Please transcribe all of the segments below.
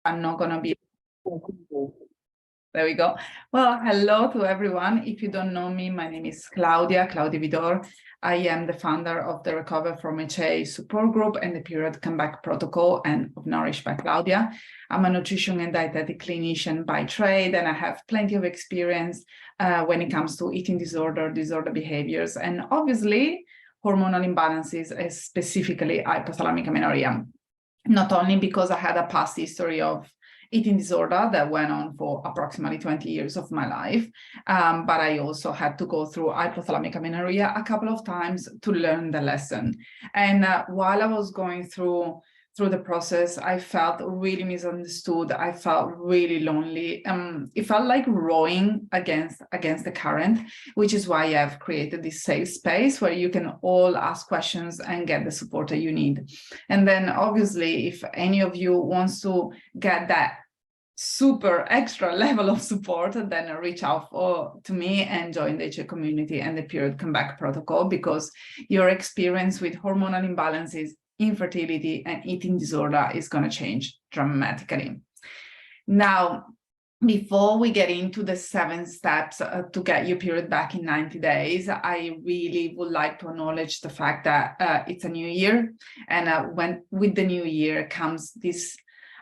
I'm not going to be. There we go. Well, hello to everyone. If you don't know me, my name is Claudia Vidor. I am the founder of the Recover from HA support group and the Period Comeback Protocol and of Nourish by Claudia. I'm a nutrition and dietetic clinician by trade, and I have plenty of experience when it comes to eating disorder behaviors, and obviously hormonal imbalances, specifically hypothalamic amenorrhea. Not only because I had a past history of eating disorder that went on for approximately 20 years of my life, but I also had to go through hypothalamic amenorrhea a couple of times to learn the lesson. And while I was going through the process, I felt really misunderstood. I felt really lonely. It felt like rowing against the current, which is why I've created this safe space where you can all ask questions and get the support that you need. And then obviously, if any of you wants to get that super extra level of support, then reach out to me and join the HA community and the Period Comeback Protocol, because your experience with hormonal imbalances, infertility, and eating disorder is going to change dramatically. Now, before we get into the 7 steps to get your period back in 90 days, I really would like to acknowledge the fact that it's a new year. And when with the new year comes this,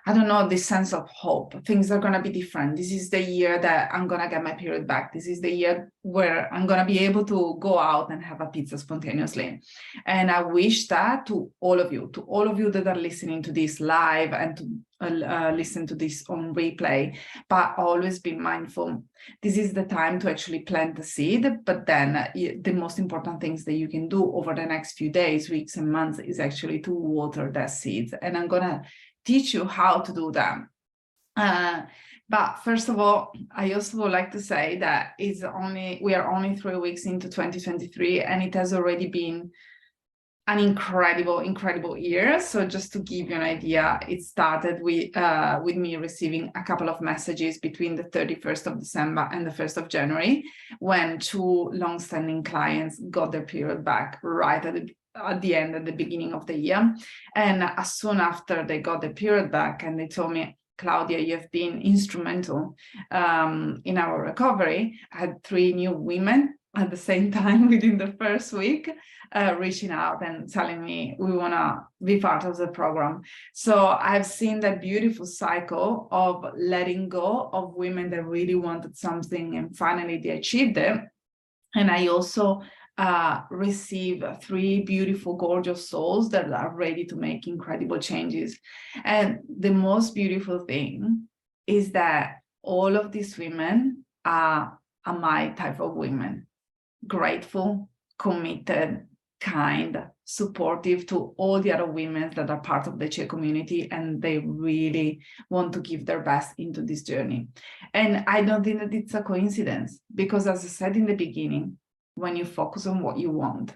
I don't know, this sense of hope. Things are going to be different. This is the year that I'm going to get my period back. This is the year where I'm going to be able to go out and have a pizza spontaneously. And I wish that to all of you that are listening to this live and to listen to this on replay, but always be mindful. This is the time to actually plant the seed, but then the most important things that you can do over the next few days, weeks, and months is actually to water that seed. And I'm going to teach you how to do that. But first of all, I also would like to say that we are only 3 weeks into 2023, and it has already been an incredible year. So just to give you an idea, it started with me receiving a couple of messages between the 31st of December and the 1st of January, when 2 long-standing clients got their period back right at the beginning of the year. And as soon after they got the period back, and they told me, Claudia, you've been instrumental in our recovery. I had 3 new women at the same time within the first week reaching out and telling me we want to be part of the program. So I've seen that beautiful cycle of letting go of women that really wanted something and finally they achieved it. And I also receive 3 beautiful, gorgeous souls that are ready to make incredible changes. And the most beautiful thing is that all of these women are my type of women: grateful, committed, kind, supportive to all the other women that are part of the HA community, and they really want to give their best into this journey. And I don't think that it's a coincidence, because as I said in the beginning, when you focus on what you want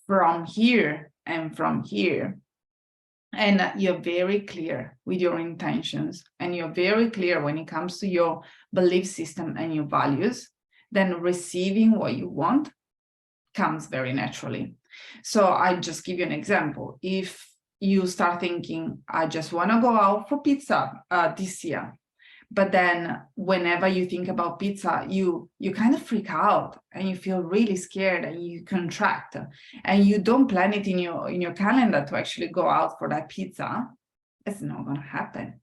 from here and from here, and you're very clear with your intentions, and you're very clear when it comes to your belief system and your values, then receiving what you want comes very naturally. So I just give you an example. If you start thinking, I just want to go out for pizza this year, but then whenever you think about pizza, you kind of freak out and you feel really scared and you contract and you don't plan it in your calendar to actually go out for that pizza, it's not going to happen.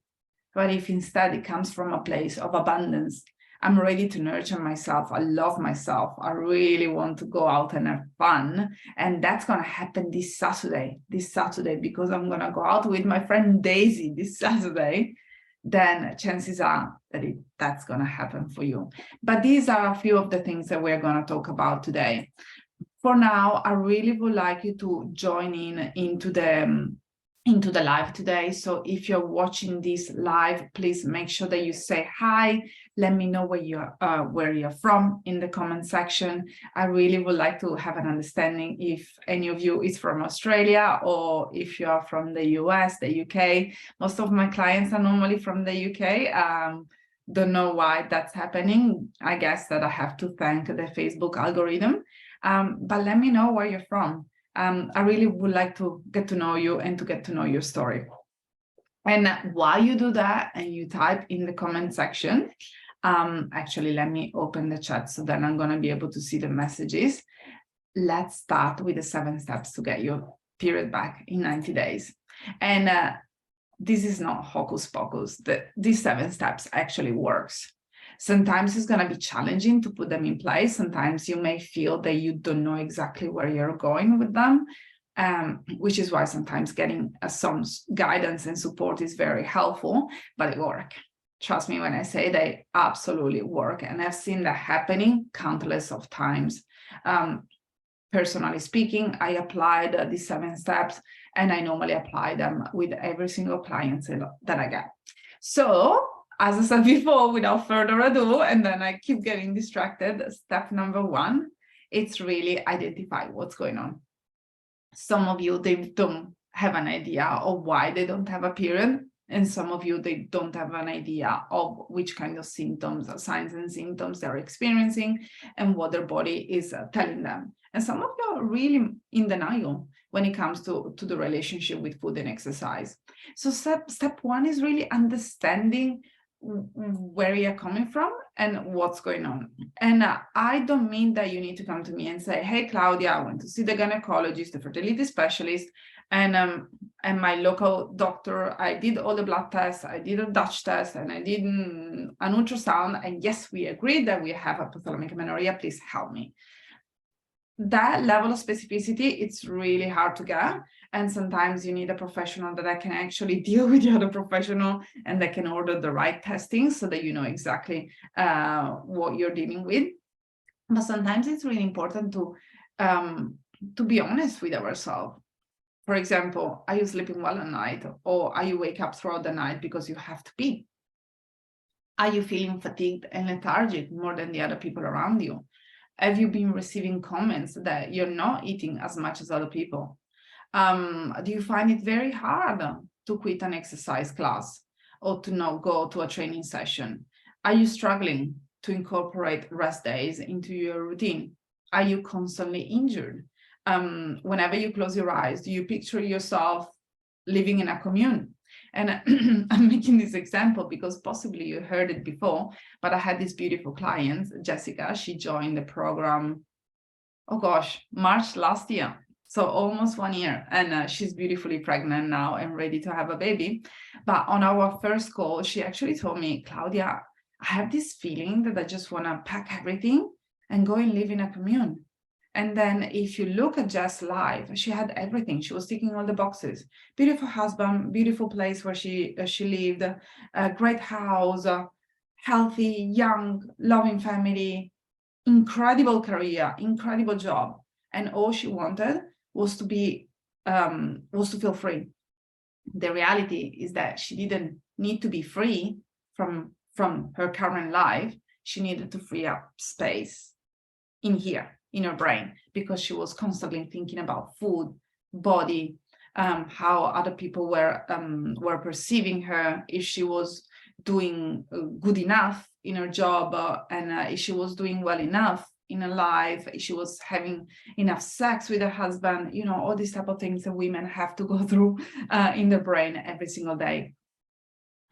But if instead it comes from a place of abundance, I'm ready to nurture myself, I love myself, I really want to go out and have fun, and that's going to happen this Saturday, because I'm going to go out with my friend Daisy this Saturday, then chances are that that's going to happen for you. But these are a few of the things that we're going to talk about today. For now, I really would like you to join into the live today. So if you're watching this live, please make sure that you say hi. Let me know where you're from in the comment section. I really would like to have an understanding if any of you is from Australia or if you are from the US, the UK. Most of my clients are normally from the UK. Don't know why that's happening. I guess that I have to thank the Facebook algorithm. But let me know where you're from. I really would like to get to know you and to get to know your story. And while you do that and you type in the comment section, actually, let me open the chat so then I'm going to be able to see the messages. Let's start with the 7 steps to get your period back in 90 days. And this is not hocus pocus. These 7 steps actually works. Sometimes it's going to be challenging to put them in place. Sometimes you may feel that you don't know exactly where you're going with them, which is why sometimes getting some guidance and support is very helpful, but it works. Trust me when I say they absolutely work. And I've seen that happening countless of times. Personally speaking, I applied these 7 steps, and I normally apply them with every single client that I get. So, as I said before, without further ado, and then I keep getting distracted, step number 1, it's really identify what's going on. Some of you, they don't have an idea of why they don't have a period. And some of you, they don't have an idea of which kind of symptoms, signs and symptoms they're experiencing and what their body is telling them. And some of you are really in denial when it comes to the relationship with food and exercise. So step 1 is really understanding where you're coming from and what's going on. And I don't mean that you need to come to me and say, hey, Claudia, I went to see the gynecologist, the fertility specialist, and my local doctor, I did all the blood tests, I did a Dutch test, and I did an ultrasound, and yes, we agreed that we have hypothalamic amenorrhea, please help me. That level of specificity, it's really hard to get. And sometimes you need a professional that can actually deal with the other professional and that can order the right testing so that you know exactly what you're dealing with. But sometimes it's really important to be honest with ourselves. For example, are you sleeping well at night, or are you wake up throughout the night because you have to pee? Are you feeling fatigued and lethargic more than the other people around you? Have you been receiving comments that you're not eating as much as other people? Do you find it very hard to quit an exercise class or to not go to a training session? Are you struggling to incorporate rest days into your routine? Are you constantly injured? Whenever you close your eyes, do you picture yourself living in a commune? And I'm making this example because possibly you heard it before, but I had this beautiful client, Jessica. She joined the program, oh gosh, March last year. So almost 1 year, and she's beautifully pregnant now and ready to have a baby. But on our first call, she actually told me, Claudia, I have this feeling that I just want to pack everything and go and live in a commune. And then if you look at Jess' life, she had everything. She was ticking all the boxes. Beautiful husband, beautiful place where she lived, a great house, a healthy, young, loving family, incredible career, incredible job. And all she wanted was to feel free. The reality is that she didn't need to be free from her current life. She needed to free up space in here, in her brain, because she was constantly thinking about food, body, how other people were perceiving her, if she was doing good enough in her job, and if she was doing well enough in her life, if she was having enough sex with her husband, you know, all these type of things that women have to go through in their brain every single day.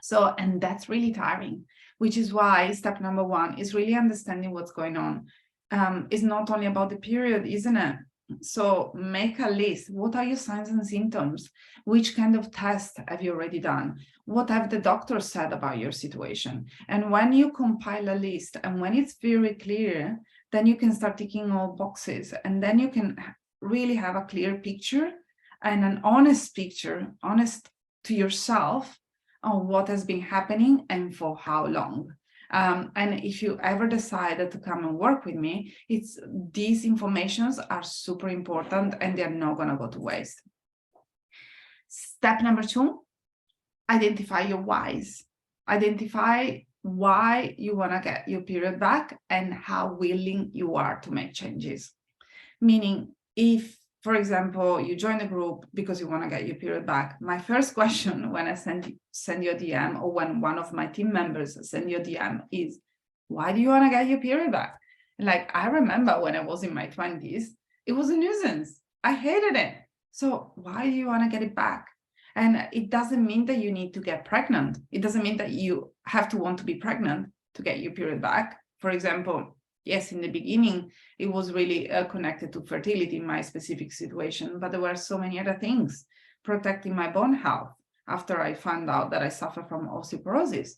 So, and that's really tiring, which is why step number 1 is really understanding what's going on. It's not only about the period, isn't it? So make a list. What are your signs and symptoms? Which kind of test have you already done? What have the doctors said about your situation? And when you compile a list and when it's very clear, then you can start ticking all boxes, and then you can really have a clear picture and an honest picture, honest to yourself on what has been happening and for how long. And if you ever decided to come and work with me, these informations are super important and they're not going to go to waste. Step number 2, identify your whys. Identify why you want to get your period back and how willing you are to make changes. Meaning, if, for example, you join a group because you want to get your period back, my first question when I send you a DM, or when one of my team members send you a DM, is, why do you want to get your period back? Like, I remember when I was in my 20s, it was a nuisance. I hated it. So why do you want to get it back? And it doesn't mean that you need to get pregnant. It doesn't mean that you have to want to be pregnant to get your period back. For example, yes, in the beginning, it was really connected to fertility in my specific situation, but there were so many other things protecting my bone health after I found out that I suffer from osteoporosis.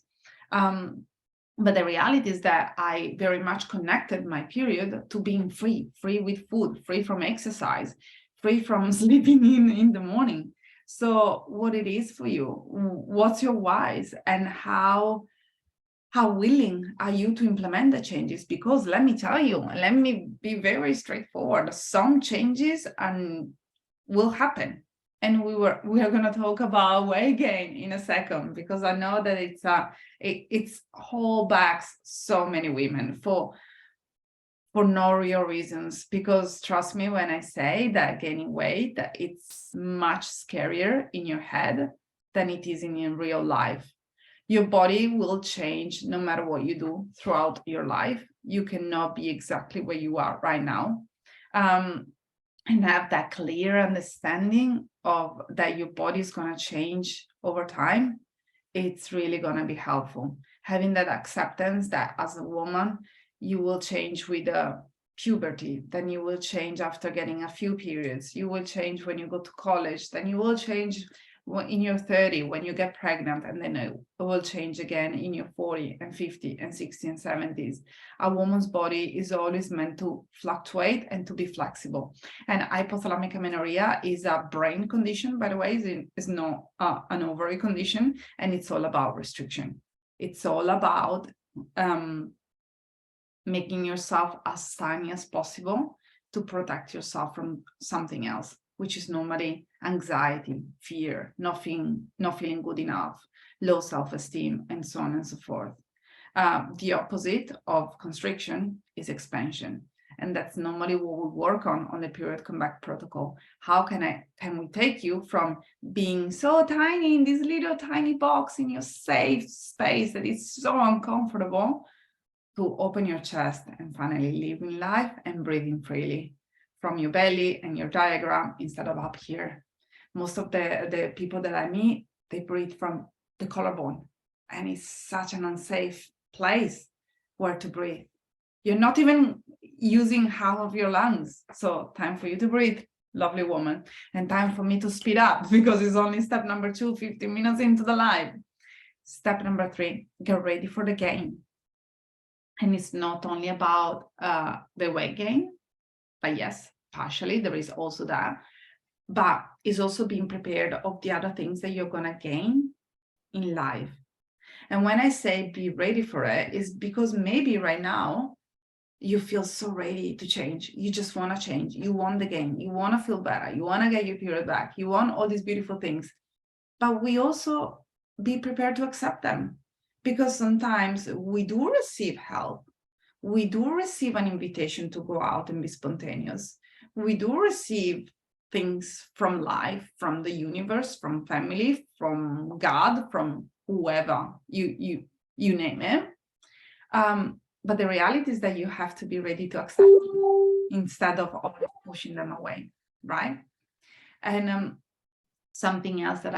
But the reality is that I very much connected my period to being free with food, free from exercise, free from sleeping in the morning. So what it is for you, what's your whys, and how willing are you to implement the changes? Because let me tell you, let me be very straightforward, some changes will happen. And we are going to talk about weight gain in a second, because I know that it's hold back so many women for no real reasons. Because trust me when I say that gaining weight, that it's much scarier in your head than it is in real life. Your body will change no matter what you do throughout your life. You cannot be exactly where you are right now. And have that clear understanding of that your body is going to change over time, it's really going to be helpful. Having that acceptance that as a woman, you will change with puberty, then you will change after getting a few periods, you will change when you go to college, then you will change in your 30 when you get pregnant, and then it will change again in your 40 and 50 and 60 and 70s. A woman's body is always meant to fluctuate and to be flexible. And hypothalamic amenorrhea is a brain condition, by the way. It's not an ovary condition, and it's all about restriction. It's all about making yourself as tiny as possible to protect yourself from something else, which is normally anxiety, fear, not feeling good enough, low self-esteem, and so on and so forth. The opposite of constriction is expansion. And that's normally what we work on the period comeback protocol. How can we take you from being so tiny in this little tiny box in your safe space that is so uncomfortable to open your chest and finally living life and breathing freely from your belly and your diaphragm instead of up here. Most of the people that I meet, they breathe from the collarbone, and it's such an unsafe place where to breathe. You're not even using half of your lungs. So time for you to breathe, lovely woman, and time for me to speed up because it's only step number 2, 15 minutes into the live. Step number 3, get ready for the gain. And it's not only about the weight gain, but yes, partially there is also that, but it's also being prepared of the other things that you're going to gain in life. And when I say be ready for it, is because maybe right now you feel so ready to change. You just want to change. You want the gain. You want to feel better. You want to get your period back. You want all these beautiful things. But we also be prepared to accept them, because sometimes we do receive help. We do receive an invitation to go out and be spontaneous. We do receive things from life, from the universe, from family, from God, from whoever you name it. But the reality is that you have to be ready to accept them instead of always pushing them away, right? And something else that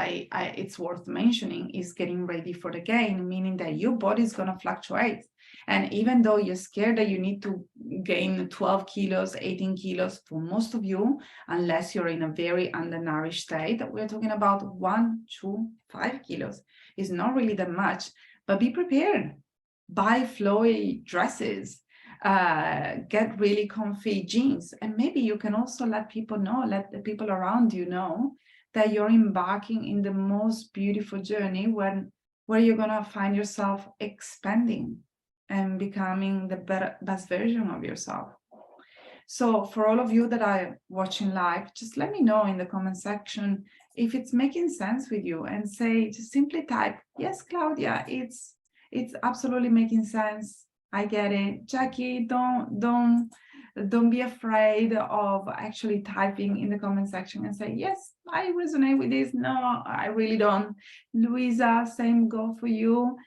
it's worth mentioning is getting ready for the gain, meaning that your body is going to fluctuate. And even though you're scared that you need to gain 12 kilos, 18 kilos, for most of you, unless you're in a very undernourished state, we're talking about 1, 2, 5 kilos. It's not really that much, but be prepared. Buy flowy dresses, get really comfy jeans. And maybe you can also let the people around you know that you're embarking in the most beautiful journey where you're going to find yourself expanding and becoming the best version of yourself. So for all of you that are watching live, just let me know in the comment section if it's making sense with you, and just simply type, yes, Claudia, it's absolutely making sense. I get it. Jackie, don't be afraid of actually typing in the comment section and say, yes, I resonate with this. No, I really don't. Louisa, same go for you.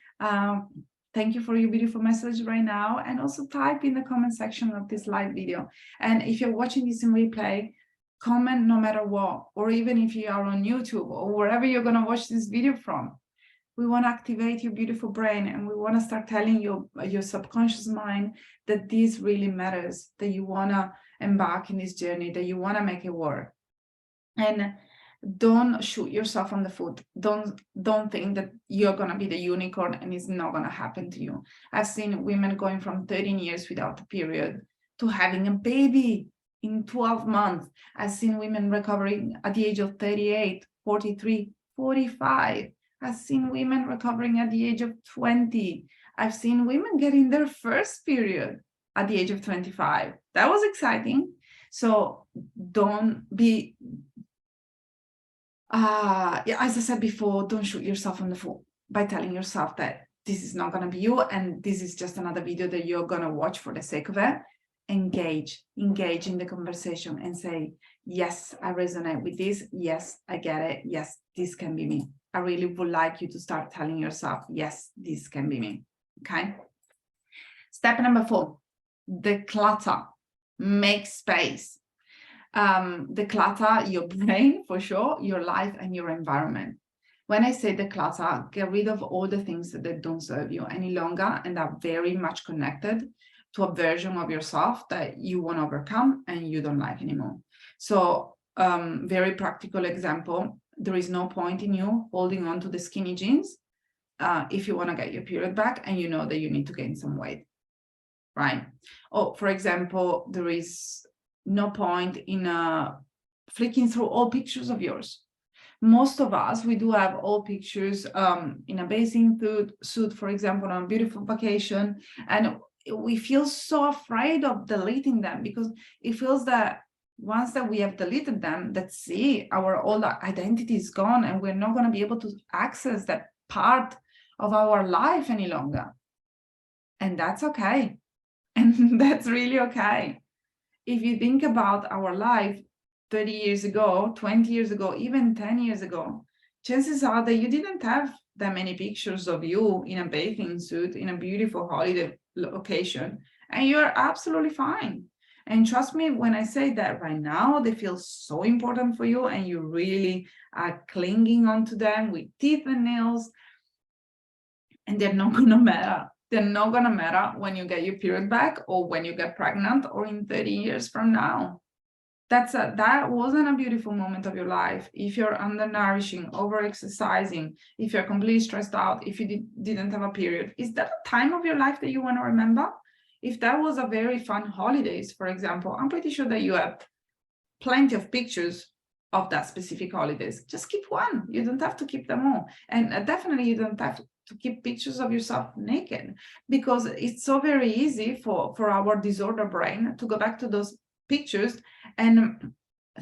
Thank you for your beautiful message right now. And also type in the comment section of this live video. And if you're watching this in replay, comment no matter what, or even if you are on YouTube or wherever you're going to watch this video from. We want to activate your beautiful brain, and we want to start telling your subconscious mind that this really matters, that you want to embark in this journey, that you want to make it work. And don't shoot yourself on the foot. Don't think that you're going to be the unicorn and it's not going to happen to you. I've seen women going from 13 years without a period to having a baby in 12 months. I've seen women recovering at the age of 38, 43, 45. I've seen women recovering at the age of 20. I've seen women getting their first period at the age of 25. That was exciting. So don't be, yeah, as I said before, don't shoot yourself on the foot by telling yourself that this is not going to be you and this is just another video that you're going to watch for the sake of it. Engage in the conversation and say, yes, I resonate with this. Yes, I get it. Yes, this can be me. I really would like you to start telling yourself, yes, this can be me. Okay. Step number 4, declutter. Make space. Declutter your brain for sure, your life and your environment. When I say declutter, get rid of all the things that don't serve you any longer and are very much connected to a version of yourself that you want to overcome and you don't like anymore. So very practical example, there is no point in you holding on to the skinny jeans if you want to get your period back and you know that you need to gain some weight, right? Or for example, there is no point in flicking through all pictures of yours. Most of us, we do have all pictures in a bathing suit, for example, on a beautiful vacation, and we feel so afraid of deleting them because it feels that once that we have deleted them, that's it, our old identity is gone and we're not going to be able to access that part of our life any longer. And that's okay. And that's really okay. If you think about our life 30 years ago, 20 years ago, even 10 years ago, chances are that you didn't have that many pictures of you in a bathing suit in a beautiful holiday location, and you're absolutely fine. And trust me when I say that right now, they feel so important for you and you really are clinging onto them with teeth and nails, and they're not gonna matter. They're not gonna matter when you get your period back or when you get pregnant or in 30 years from now. That wasn't a beautiful moment of your life. If you're undernourishing, over-exercising, if you're completely stressed out, if you didn't have a period, is that a time of your life that you want to remember? If that was a very fun holidays, for example, I'm pretty sure that you have plenty of pictures of that specific holidays. Just keep one. You don't have to keep them all. And definitely you don't have to keep pictures of yourself naked, because it's so very easy for our disorder brain to go back to those pictures and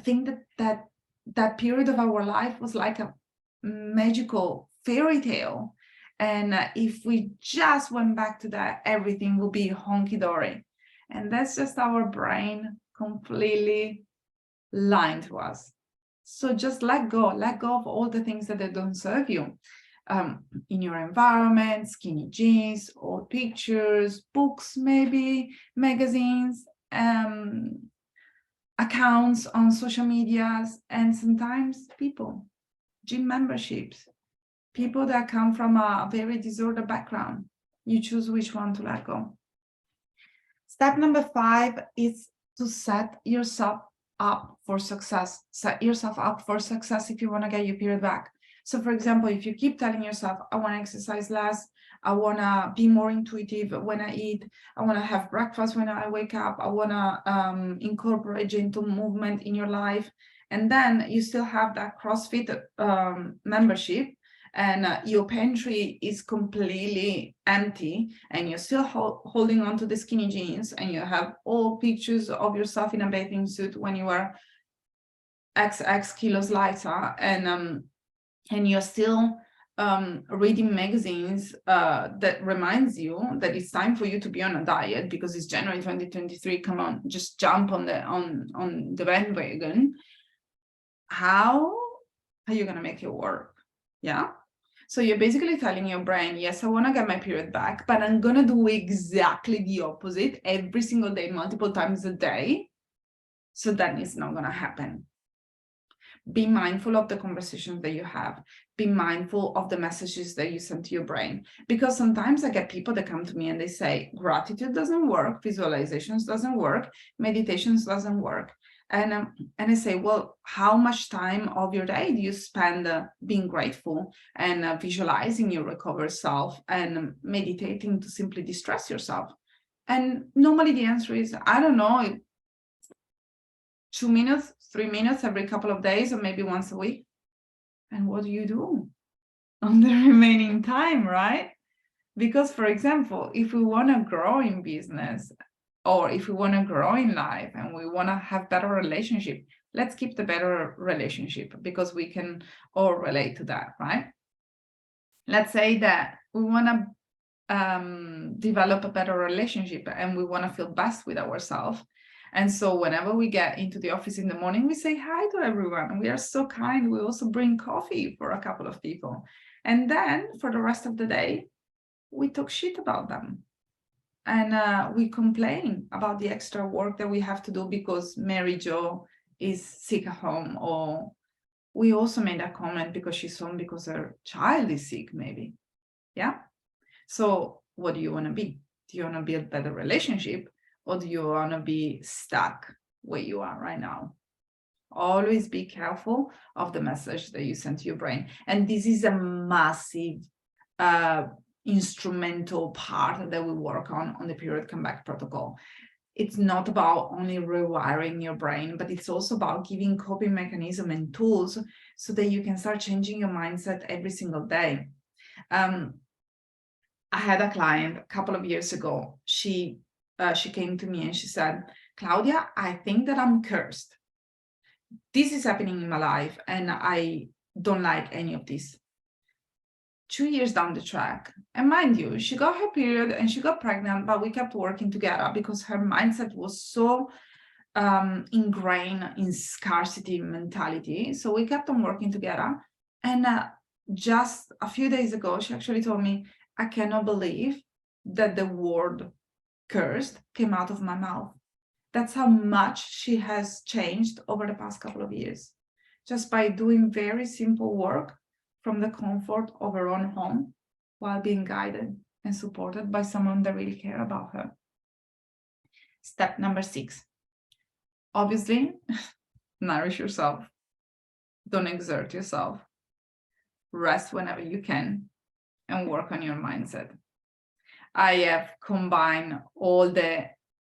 think that period of our life was like a magical fairy tale, and if we just went back to that, everything will be honky-dory. And that's just our brain completely lying to us. So just let go of all the things that don't serve you in your environment, skinny jeans, old pictures, books, maybe magazines, accounts on social medias, and sometimes people, gym memberships, people that come from a very disordered background. You choose which one to let go. Step number 5 is to set yourself up for success. Set yourself up for success if you want to get your period back. So for example, if you keep telling yourself, I want to exercise less, I want to be more intuitive when I eat, I want to have breakfast when I wake up, I want to incorporate gentle movement in your life, and then you still have that CrossFit membership, and your pantry is completely empty, and you're still holding on to the skinny jeans, and you have all pictures of yourself in a bathing suit when you were XX kilos lighter, and you're still reading magazines that reminds you that it's time for you to be on a diet because it's January 2023. Come on, just jump on the bandwagon. How are you gonna make it work? Yeah. So you're basically telling your brain, yes, I want to get my period back, but I'm gonna do exactly the opposite every single day, multiple times a day. So then it's not going to happen. Be mindful of the conversations that you have. Be mindful of the messages that you send to your brain. Because sometimes I get people that come to me and they say, gratitude doesn't work, visualizations doesn't work, meditations doesn't work. And I say, well, how much time of your day do you spend being grateful and visualizing your recovered self and meditating to simply distress yourself? And normally the answer is, I don't know, 2 minutes, 3 minutes every couple of days, or maybe once a week. And what do you do on the remaining time, right? Because, for example, if we want to grow in business, or if we want to grow in life and we want to have better relationship, let's keep the better relationship, because we can all relate to that, right? Let's say that we want to develop a better relationship and we want to feel best with ourselves. And so whenever we get into the office in the morning, we say hi to everyone. We are so kind. We also bring coffee for a couple of people. And then for the rest of the day, we talk shit about them. And we complain about the extra work that we have to do because Mary Jo is sick at home. Or we also made a comment because she's home because her child is sick, maybe. Yeah. So what do you want to be? Do you want to build better relationship, or do you want to be stuck where you are right now? Always be careful of the message that you send to your brain. And this is a massive instrumental part that we work on the period comeback protocol. It's not about only rewiring your brain, but it's also about giving coping mechanism and tools so that you can start changing your mindset every single day. I had a client a couple of years ago. She came to me and she said, Claudia, I think that I'm cursed. This is happening in my life and I don't like any of this. 2 years down the track, and mind you, she got her period and she got pregnant, but we kept working together because her mindset was so ingrained in scarcity mentality. So we kept on working together. And just a few days ago, she actually told me, I cannot believe that the word cursed came out of my mouth. That's how much she has changed over the past couple of years, just by doing very simple work from the comfort of her own home, while being guided and supported by someone that really cares about her. Step number 6. Obviously, nourish yourself. Don't exert yourself. Rest whenever you can and work on your mindset. I have combined all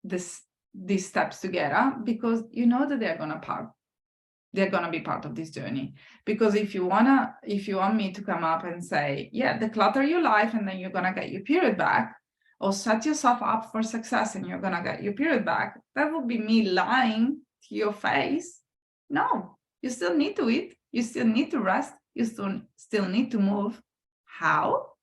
these steps together because you know that they're gonna be part of this journey. Because if you want me to come up and say, yeah, declutter your life and then you're gonna get your period back, or set yourself up for success and you're gonna get your period back, that would be me lying to your face. No, you still need to eat, you still need to rest, you still need to move. How?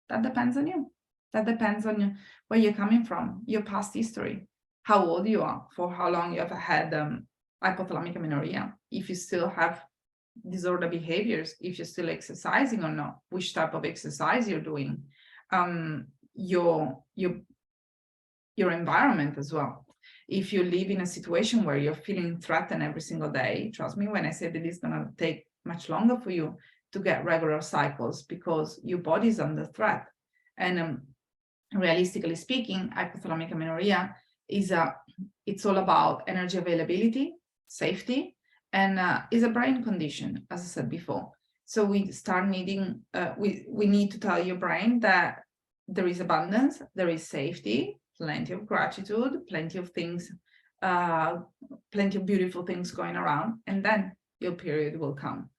That depends on you. That depends on where you're coming from, your past history, how old you are, for how long you have had hypothalamic amenorrhea, if you still have disorder behaviors, if you're still exercising or not, which type of exercise you're doing, your environment as well. If you live in a situation where you're feeling threatened every single day, trust me when I say that it's going to take much longer for you to get regular cycles because your body is under threat. And realistically speaking, hypothalamic amenorrhea it's all about energy availability, safety, and is a brain condition, as I said before. So we start needing, we need to tell your brain that there is abundance, there is safety, plenty of gratitude, plenty of things, plenty of beautiful things going around, and then your period will come.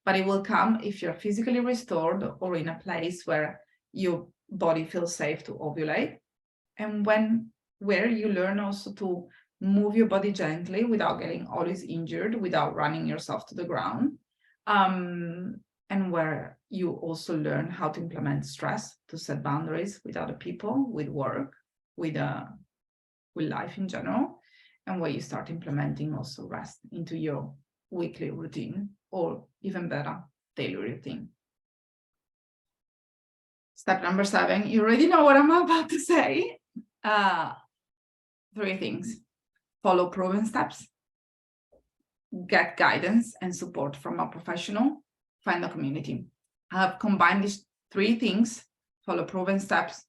But it will come if you're physically restored or in a place where your body feels safe to ovulate, and where you learn also to move your body gently without getting always injured, without running yourself to the ground, and where you also learn how to implement stress, to set boundaries with other people, with work, with life in general, and where you start implementing also rest into your weekly routine, or even better, daily routine. Step number 7, you already know what I'm about to say. 3 things. Follow proven steps, get guidance and support from a professional, find a community. I have combined these three things: follow proven steps,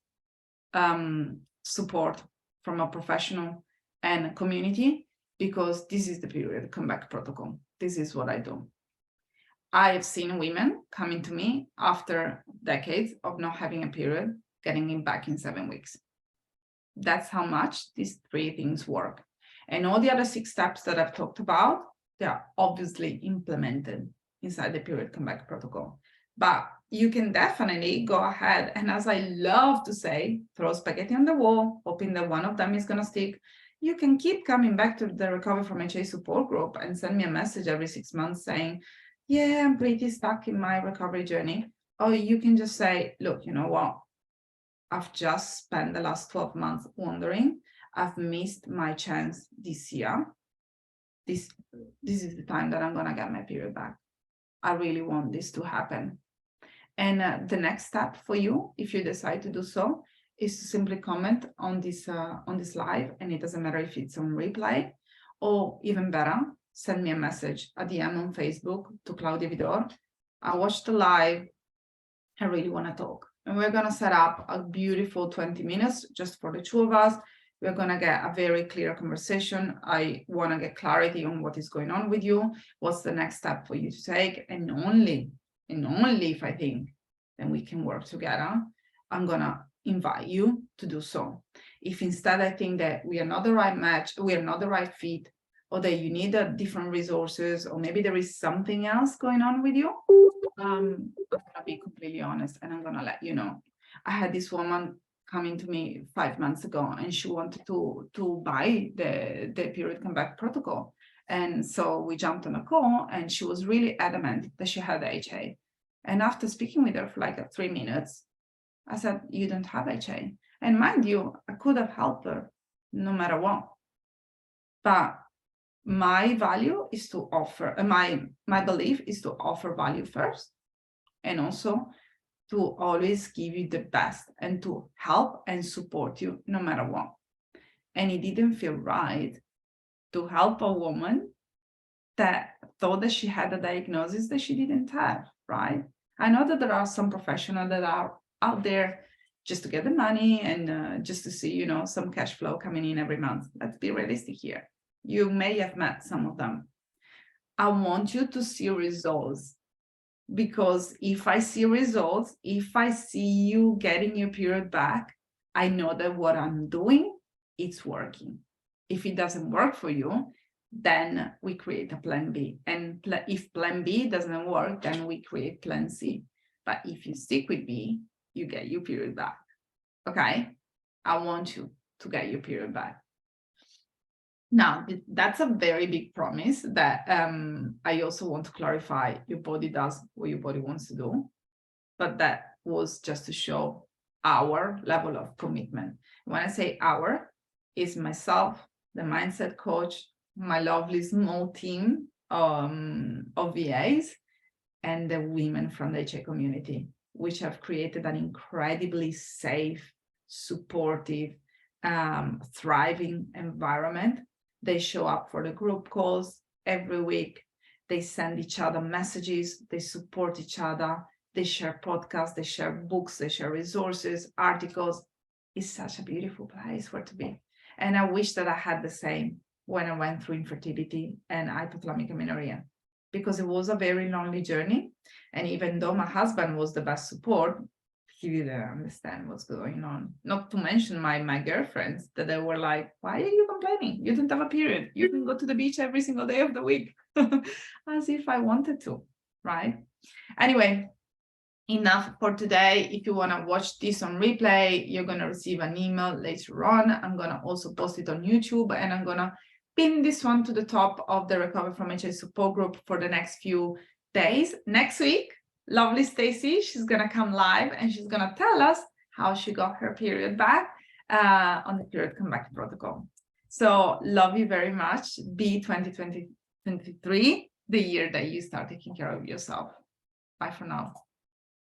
support from a professional, and a community, because this is the period comeback protocol. This is what I do. I have seen women coming to me after decades of not having a period, getting it back in 7 weeks. That's how much these three things work. And all the other 6 steps that I've talked about, they are obviously implemented inside the period comeback protocol. But you can definitely go ahead and, as I love to say, throw spaghetti on the wall, hoping that one of them is going to stick. You can keep coming back to the Recover from HA support group and send me a message every 6 months saying, yeah, I'm pretty stuck in my recovery journey. Or you can just say, look, you know what? I've just spent the last 12 months wondering. I've missed my chance this year. This is the time that I'm going to get my period back. I really want this to happen. And the next step for you, if you decide to do so, is to simply comment on this live, and it doesn't matter if it's on replay, or even better, send me a message, a DM on Facebook to Claudia Vidor. I watched the live. I really want to talk. And we're going to set up a beautiful 20 minutes just for the two of us. We're going to get a very clear conversation. I want to get clarity on what is going on with you, what's the next step for you to take, and only if I think then we can work together, I'm going to invite you to do so. If instead I think that we are not the right match, we are not the right fit, or that you need different resources, or maybe there is something else going on with you, I'm going to be completely honest, and I'm going to let you know. I had this woman coming to me 5 months ago, and she wanted to buy the period comeback protocol. And so we jumped on a call, and she was really adamant that she had HA. And after speaking with her for like 3 minutes, I said, you don't have HA. And mind you, I could have helped her no matter what. But my value is to offer, my belief is to offer value first, and also to always give you the best and to help and support you no matter what. And it didn't feel right to help a woman that thought that she had a diagnosis that she didn't have, right? I know that there are some professionals that are out there just to get the money and just to see, some cash flow coming in every month. Let's be realistic here. You may have met some of them. I want you to see results, because if I see results, if I see you getting your period back, I know that what I'm doing, it's working. If it doesn't work for you, then we create a plan B. And if plan B doesn't work, then we create plan C. But if you stick with me, you get your period back. Okay? I want you to get your period back. Now, that's a very big promise that I also want to clarify. Your body does what your body wants to do. But that was just to show our level of commitment. When I say our, is myself, the mindset coach, my lovely small team of VAs, and the women from the HA community, which have created an incredibly safe, supportive, thriving environment. They show up for the group calls every week. They send each other messages. They support each other. They share podcasts. They share books. They share resources, articles. It's such a beautiful place where to be. And I wish that I had the same when I went through infertility and hypothalamic amenorrhea, because it was a very lonely journey. And even though my husband was the best support, he didn't understand what's going on. Not to mention my girlfriends, that they were like, why are you complaining? You don't have a period. You can go to the beach every single day of the week. As if I wanted to, right? Anyway, enough for today. If you want to watch this on replay, you're going to receive an email later on. I'm going to also post it on YouTube, and I'm going to pin this one to the top of the Recover from HA support group for the next few days. Next week, lovely Stacy, she's going to come live, and she's going to tell us how she got her period back on the period comeback protocol. So love you very much. Be 2023 the year that you start taking care of yourself. Bye for now.